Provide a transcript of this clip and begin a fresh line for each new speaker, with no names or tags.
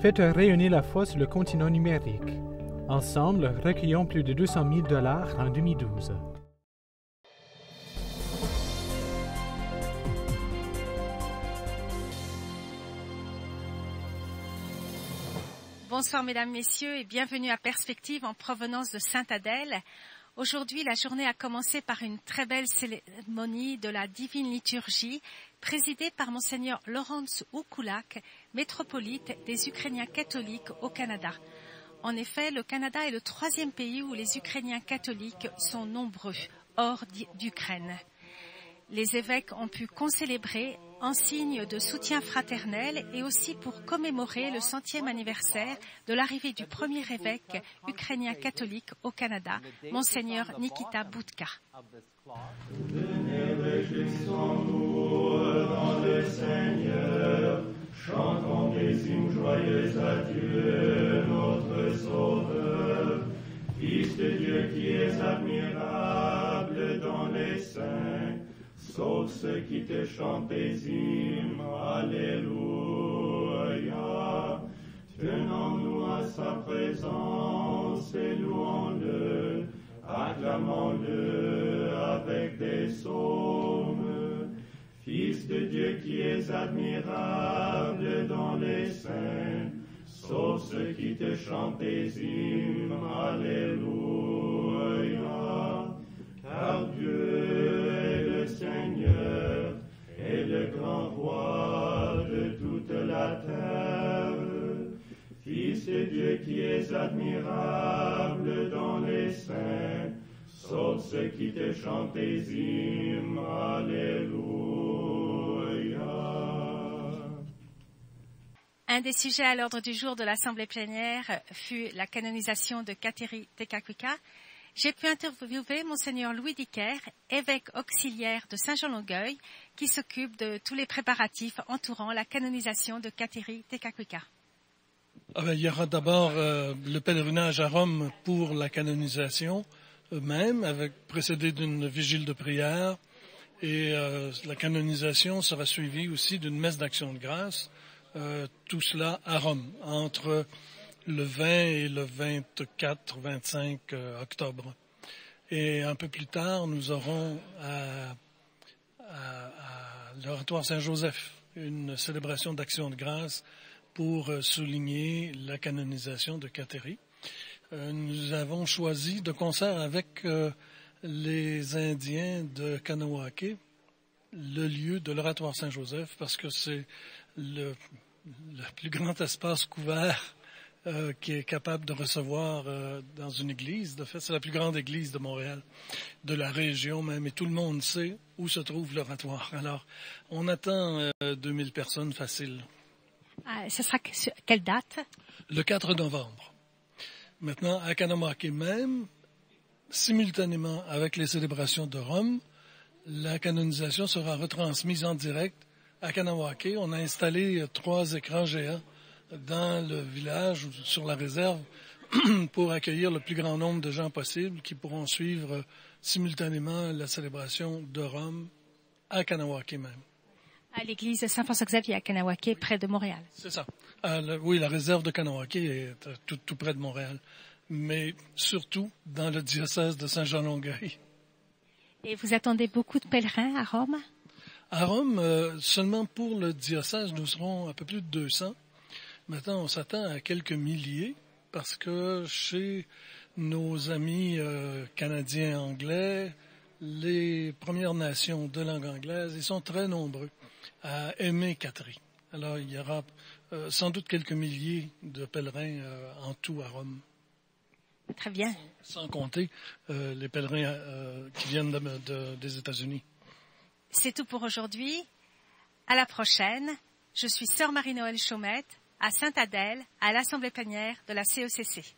Faites rayonner la foi sur le continent numérique. Ensemble, recueillons plus de 200 000 $ en 2012.
Bonsoir mesdames, messieurs et bienvenue à Perspective en provenance de Sainte-Adèle. Aujourd'hui, la journée a commencé par une très belle cérémonie de la Divine Liturgie présidée par Monseigneur Laurence Oukoulak, métropolite des Ukrainiens catholiques au Canada. En effet, le Canada est le 3e pays où les Ukrainiens catholiques sont nombreux, hors d'Ukraine. Les évêques ont pu concélébrer en signe de soutien fraternel et aussi pour commémorer le 100e anniversaire de l'arrivée du premier évêque ukrainien catholique au Canada, Monseigneur Nikita Budka.
Venez, réjouissons-nous dans le Seigneur, chantons des hymnes joyeux à Dieu, notre Sauveur, Fils de Dieu qui est admirable dans les saints. Sauve ceux qui te chantent des hymnes, Alléluia. Tenons-nous à sa présence et louons-le, acclamons-le avec des psaumes. Fils de Dieu qui es admirable dans les saints, sauve ceux qui te chantent des hymnes, Alléluia. Car Dieu est le Seigneur et le grand roi de toute la terre. Fils de Dieu qui es admirable dans les saints, sauve ceux qui te chantent des hymnes, Alléluia.
Un des sujets à l'ordre du jour de l'Assemblée plénière fut la canonisation de Kateri Tekakwika. J'ai pu interviewer Monseigneur Louis Dicker, évêque auxiliaire de Saint-Jean-Longueuil, qui s'occupe de tous les préparatifs entourant la canonisation de Kateri Tekakwika.
Il y aura d'abord le pèlerinage à Rome pour la canonisation même, précédé d'une vigile de prière. Et la canonisation sera suivie aussi d'une messe d'action de grâce, tout cela à Rome, entre le 20 et le 24-25 octobre. Et un peu plus tard, nous aurons à l'Oratoire Saint-Joseph une célébration d'action de grâce pour souligner la canonisation de Kateri. Nous avons choisi, de concert avec les Indiens de Kahnawake, le lieu de l'Oratoire Saint-Joseph, parce que c'est le plus grand espace couvert qui est capable de recevoir dans une église. De fait, c'est la plus grande église de Montréal, de la région même, et tout le monde sait où se trouve l'oratoire. Alors, on attend 2000 personnes faciles.
Ce sera quelle date?
Le 4 novembre. Maintenant, à Kahnawake même, simultanément avec les célébrations de Rome, la canonisation sera retransmise en direct à Kahnawake. On a installé 3 écrans géants dans le village ou sur la réserve pour accueillir le plus grand nombre de gens possible qui pourront suivre simultanément la célébration de Rome à Kahnawake même.
À l'église de Saint-François-Xavier à Kahnawake, près de Montréal.
C'est ça. Oui, la réserve de Kahnawake est tout près de Montréal, mais surtout dans le diocèse de Saint-Jean-Longueuil.
Et vous attendez beaucoup de pèlerins à Rome?
À Rome, seulement pour le diocèse, nous serons un peu plus de 200. Maintenant, on s'attend à quelques milliers parce que chez nos amis canadiens anglais, les Premières Nations de langue anglaise, ils sont très nombreux à aimer Kateri. Alors, il y aura sans doute quelques milliers de pèlerins en tout à Rome.
Très bien.
Sans compter les pèlerins qui viennent des États-Unis.
C'est tout pour aujourd'hui. À la prochaine. Je suis Sœur Marie-Noël Chaumette, à Sainte-Adèle, à l'Assemblée plénière de la CECC.